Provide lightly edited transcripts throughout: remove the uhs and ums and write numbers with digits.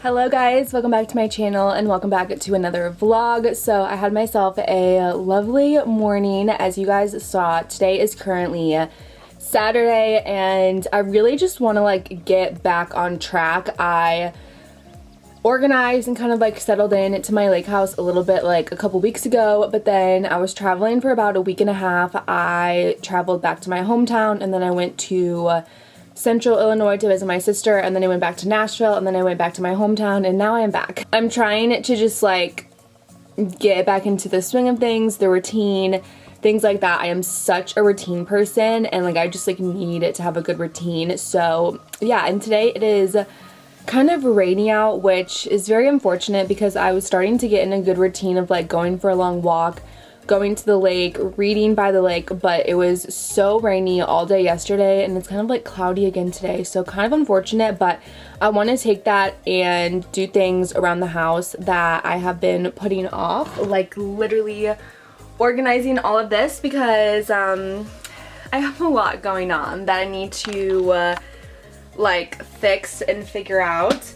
Hello guys, welcome back to my channel and welcome back to another vlog. So I had myself a lovely morning. As you guys saw, today is currently Saturday and I really just want to get back on track. I organized and kind of settled in to my lake house a little bit a couple weeks ago, but then I was traveling for about a week and a half. I traveled back to my hometown and then I went to Central Illinois to visit my sister, and then I went back to Nashville, and then I went back to my hometown, and now I am back. I'm trying to just get back into the swing of things, the routine, things like that. I am such a routine person, and I just need to have a good routine. So yeah, and today it is kind of rainy out, which is very unfortunate because I was starting to get in a good routine of going for a long walk, going to the lake, reading by the lake, but it was so rainy all day yesterday and it's kind of cloudy again today, so kind of unfortunate. But I want to take that and do things around the house that I have been putting off, literally organizing all of this because I have a lot going on that I need to fix and figure out.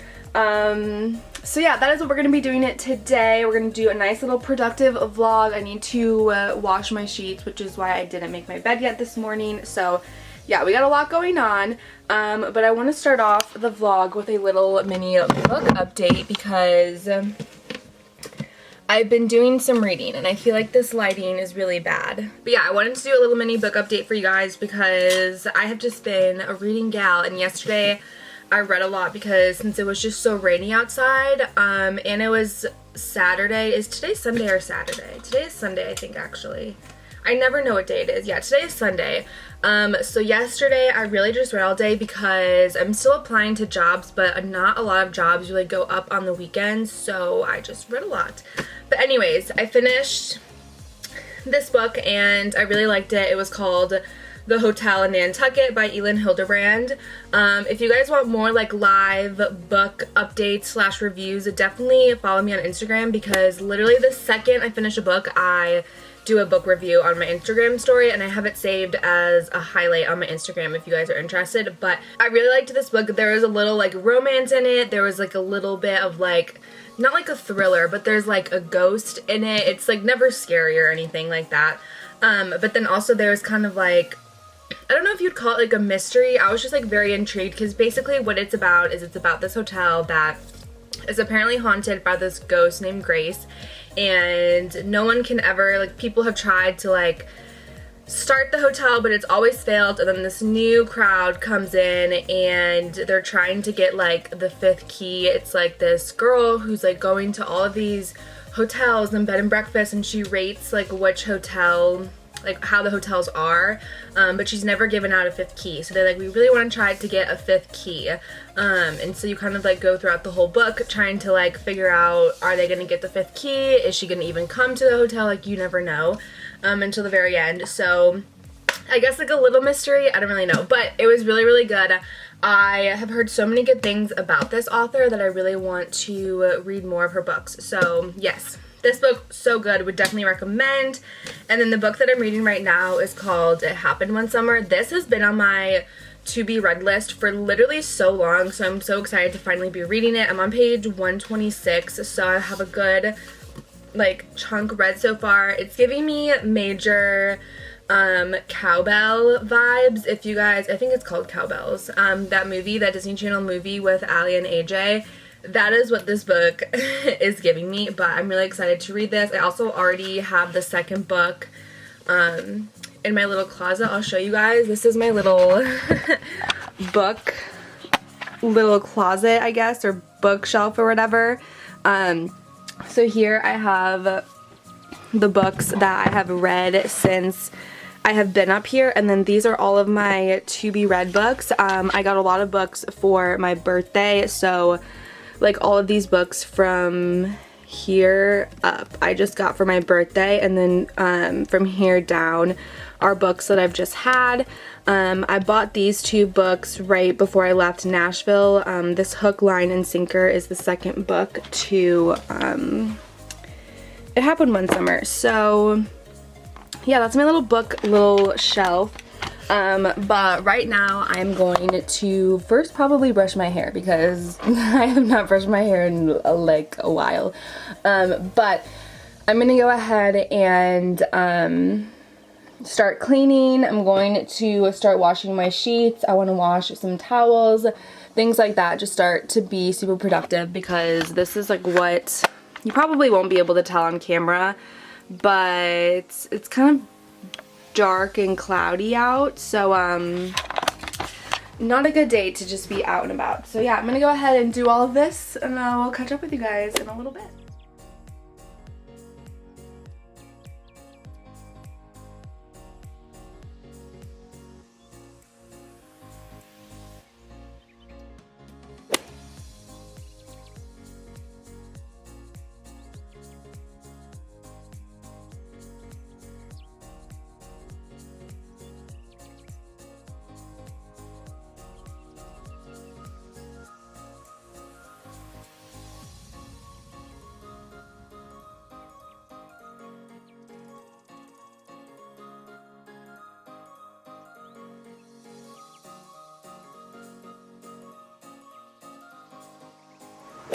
So yeah, that is what we're going to be doing it today. We're going to do a nice little productive vlog. I need to wash my sheets, which is why I didn't make my bed yet this morning. So yeah, we got a lot going on. But I want to start off the vlog with a little mini book update because I've been doing some reading and I feel like this lighting is really bad. But yeah, I wanted to do a little mini book update for you guys because I have just been a reading gal, and yesterday I read a lot because since it was just so rainy outside, and it was Saturday. Is today Sunday or Saturday? Today is Sunday, I think, actually. I never know what day it is. Yeah, today is Sunday. So yesterday I really just read all day because I'm still applying to jobs, but not a lot of jobs really go up on the weekends, so I just read a lot. But anyways, I finished this book and I really liked it. It was called The Hotel in Nantucket by Elin Hilderbrand. If you guys want more live book updates / reviews, definitely follow me on Instagram because literally the second I finish a book, I do a book review on my Instagram story, and I have it saved as a highlight on my Instagram if you guys are interested. But I really liked this book. There was a little romance in it. There was a little bit of not a thriller, but there's a ghost in it. It's never scary or anything like that. But then also there's kind of I don't know if you'd call it a mystery. I was just very intrigued because basically what it's about is it's about this hotel that is apparently haunted by this ghost named Grace, and no one can ever, people have tried to start the hotel, but it's always failed. And then this new crowd comes in and they're trying to get the fifth key. It's this girl who's going to all of these hotels and bed and breakfast, and she rates which hotel, how the hotels are, but she's never given out a fifth key. So they're we really want to try to get a fifth key. And so you kind of go throughout the whole book trying to figure out, are they going to get the fifth key? Is she going to even come to the hotel? You never know until the very end. So I guess a little mystery. I don't really know, but it was really, really good. I have heard so many good things about this author that I really want to read more of her books. So yes, this book, so good, would definitely recommend. And then the book that I'm reading right now is called It Happened One Summer. This has been on my to be read list for literally so long, so I'm so excited to finally be reading it. I'm on page 126, so I have a good chunk read so far. It's giving me major Cowbell vibes. If you guys, I think it's called Cowbells, that movie, that Disney Channel movie with Allie and AJ. That is what this book is giving me, but I'm really excited to read this. I also already have the second book in my little closet. I'll show you guys. This is my little little closet, I guess, or bookshelf or whatever. So here I have the books that I have read since I have been up here, and then these are all of my to be read books. I got a lot of books for my birthday, so all of these books from here up I just got for my birthday, and then from here down are books that I've just had. I bought these two books right before I left Nashville. This Hook, Line, and Sinker is the second book to It Happened One Summer. So yeah, that's my little book, little shelf. But right now I'm going to first probably brush my hair because I have not brushed my hair in like a while. But I'm gonna go ahead and start cleaning. I'm going to start washing my sheets. I want to wash some towels, things like that. Just start to be super productive because this is like what you probably won't be able to tell on camera, but it's kind of dark and cloudy out, so not a good day to just be out and about. So yeah, I'm gonna go ahead and do all of this and we'll catch up with you guys in a little bit.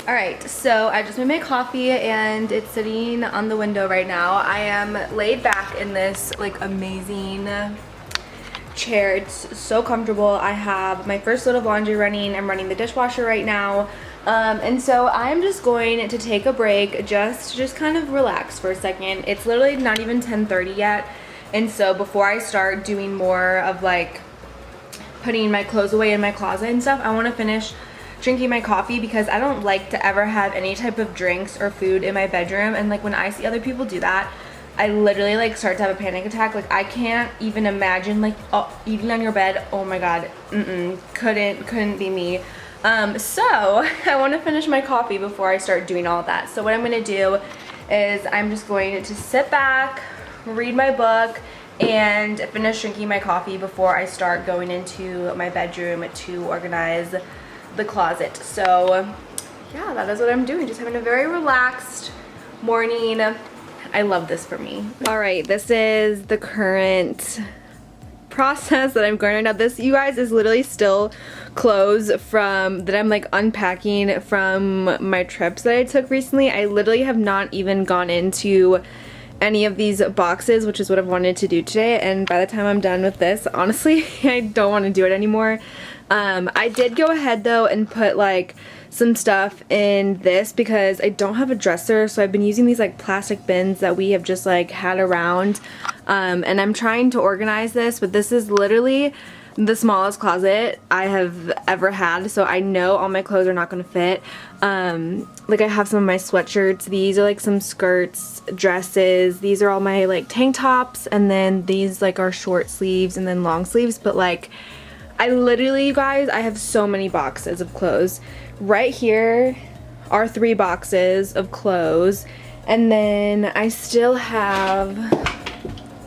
Alright, so I just made my coffee and it's sitting on the window right now. I am laid back in this like amazing chair. It's so comfortable. I have my first load of laundry running. I'm running the dishwasher right now. And so I'm just going to take a break, just kind of relax for a second. It's literally not even 10:30 yet. And so before I start doing more of like putting my clothes away in my closet and stuff, I want to finish drinking my coffee because I don't like to ever have any type of drinks or food in my bedroom. And like when I see other people do that, I literally like start to have a panic attack. Like I can't even imagine like eating on your bed. Oh my god, couldn't be me. So I want to finish my coffee before I start doing all of that. So what I'm gonna do is I'm just going to sit back, read my book, and finish drinking my coffee before I start going into my bedroom to organize the closet. So yeah, that is what I'm doing, just having a very relaxed morning. I love this for me. All right, this is the current process that I'm going right now. This, you guys, is literally still clothes from that I'm like unpacking from my trips that I took recently. I literally have not even gone into any of these boxes, which is what I've wanted to do today, and by the time I'm done with this, honestly, I don't want to do it anymore. I did go ahead though and put like some stuff in this because I don't have a dresser, so I've been using these like plastic bins that we have just like had around, and I'm trying to organize this, but this is literally the smallest closet I have ever had, so I know all my clothes are not going to fit. Like I have some of my sweatshirts, these are like some skirts, dresses, these are all my like tank tops, and then these like are short sleeves and then long sleeves, but like I literally, you guys, I have so many boxes of clothes. Right here are 3 boxes of clothes, and then I still have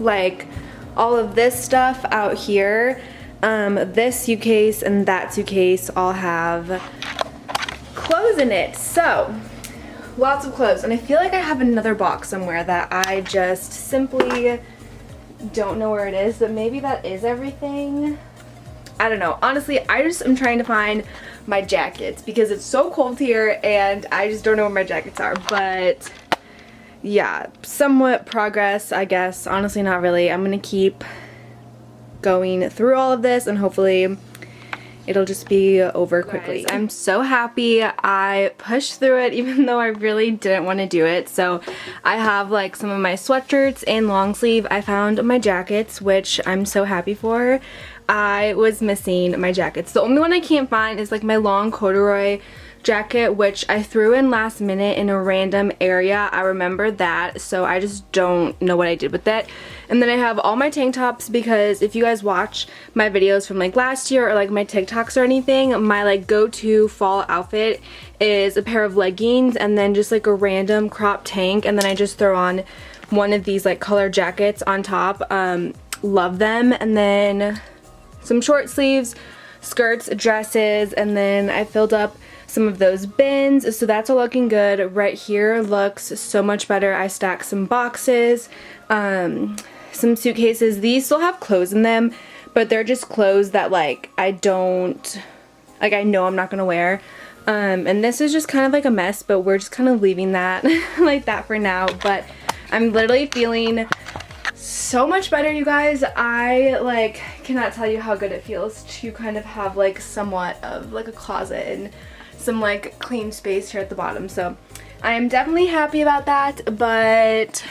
like all of this stuff out here. This suitcase and that suitcase all have clothes in it, so lots of clothes. And I feel like I have another box somewhere that I just simply don't know where it is, but maybe that is everything. I don't know. Honestly, I just am trying to find my jackets because it's so cold here and I just don't know where my jackets are. But yeah, somewhat progress, I guess. Honestly, not really. I'm gonna keep going through all of this and hopefully it'll just be over quickly. Guys, I'm so happy I pushed through it even though I really didn't want to do it. So I have like some of my sweatshirts and long sleeve. I found my jackets, which I'm so happy for. I was missing my jackets. The only one I can't find is like my long corduroy jacket, which I threw in last minute in a random area. I remember that, so I just don't know what I did with it. And then I have all my tank tops because if you guys watch my videos from like last year or like my TikToks or anything, my like go-to fall outfit is a pair of leggings and then just like a random crop tank, and then I just throw on one of these like color jackets on top. Love them. And then some short sleeves, skirts, dresses, and then I filled up some of those bins, so that's all looking good. Right here looks so much better. I stacked some boxes, some suitcases. These still have clothes in them, but they're just clothes that like I know I'm not gonna wear. And this is just kind of like a mess, but we're just kind of leaving that like that for now. But I'm literally feeling so much better, you guys. I like cannot tell you how good it feels to kind of have like somewhat of like a closet and some like clean space here at the bottom. So I am definitely happy about that. But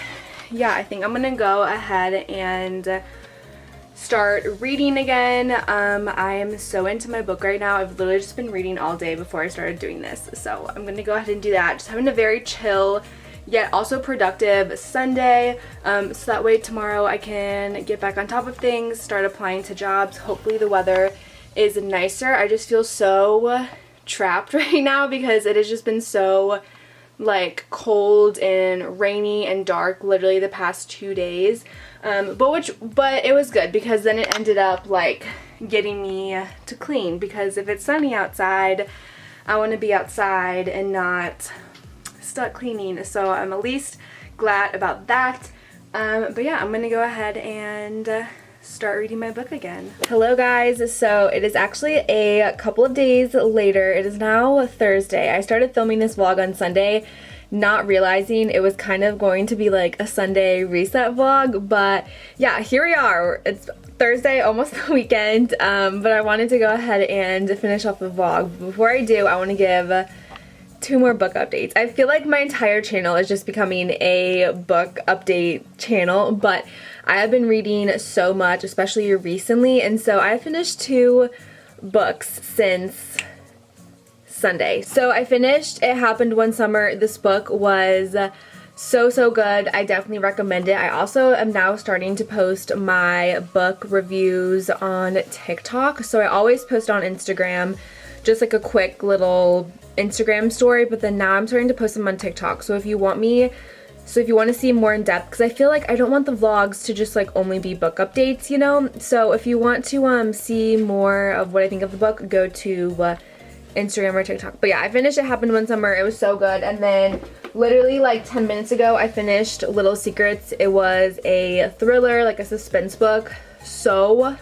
yeah, I think I'm gonna go ahead and start reading again. I am so into my book right now. I've literally just been reading all day before I started doing this, so I'm gonna go ahead and do that. Just having a very chill yet also productive Sunday, so that way tomorrow I can get back on top of things, start applying to jobs. Hopefully the weather is nicer. I just feel so trapped right now because it has just been so like cold and rainy and dark literally the past 2 days. But it was good because then it ended up like getting me to clean, because if it's sunny outside, I want to be outside and not stuck cleaning. So I'm at least glad about that. But yeah, I'm gonna go ahead and start reading my book again. Hello guys, so it is actually a couple of days later. It is now Thursday. I started filming this vlog on Sunday, not realizing it was kind of going to be like a Sunday reset vlog, but yeah, here we are. It's Thursday, almost the weekend, but I wanted to go ahead and finish off the vlog. Before I do, I want to give 2 more book updates. I feel like my entire channel is just becoming a book update channel, but I have been reading so much, especially recently, and so I finished 2 books since Sunday. So I finished It Happened One Summer. This book was so good. I definitely recommend it. I also am now starting to post my book reviews on TikTok. So I always post on Instagram, just like a quick little Instagram story, but then now I'm starting to post them on TikTok. So if you want to see more in depth, because I feel like I don't want the vlogs to just like only be book updates, you know? So if you want to see more of what I think of the book, go to Instagram or TikTok. But yeah, I finished It Happened One Summer. It was so good. And then literally like 10 minutes ago, I finished Little Secrets. It was a thriller, like a suspense book. So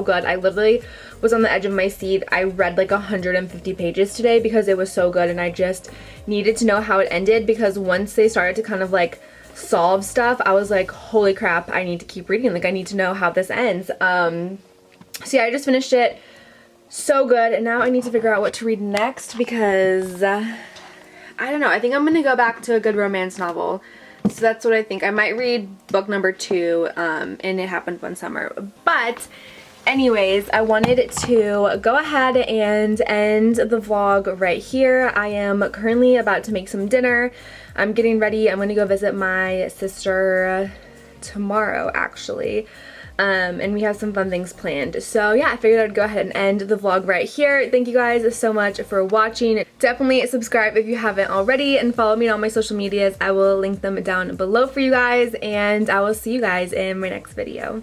good. I literally was on the edge of my seat. I read like 150 pages today because it was so good, and I just needed to know how it ended, because once they started to kind of like solve stuff, I was like, holy crap, I need to keep reading. Like, I need to know how this ends. So yeah, I just finished it. So good. And now I need to figure out what to read next, because I don't know. I think I'm gonna go back to a good romance novel. So that's what I think. I might read book number 2, and It Happened One Summer. But anyways, I wanted to go ahead and end the vlog right here. I am currently about to make some dinner. I'm getting ready. I'm going to go visit my sister tomorrow, actually. And we have some fun things planned. So yeah, I figured I'd go ahead and end the vlog right here. Thank you guys so much for watching. Definitely subscribe if you haven't already, and follow me on all my social medias. I will link them down below for you guys, and I will see you guys in my next video.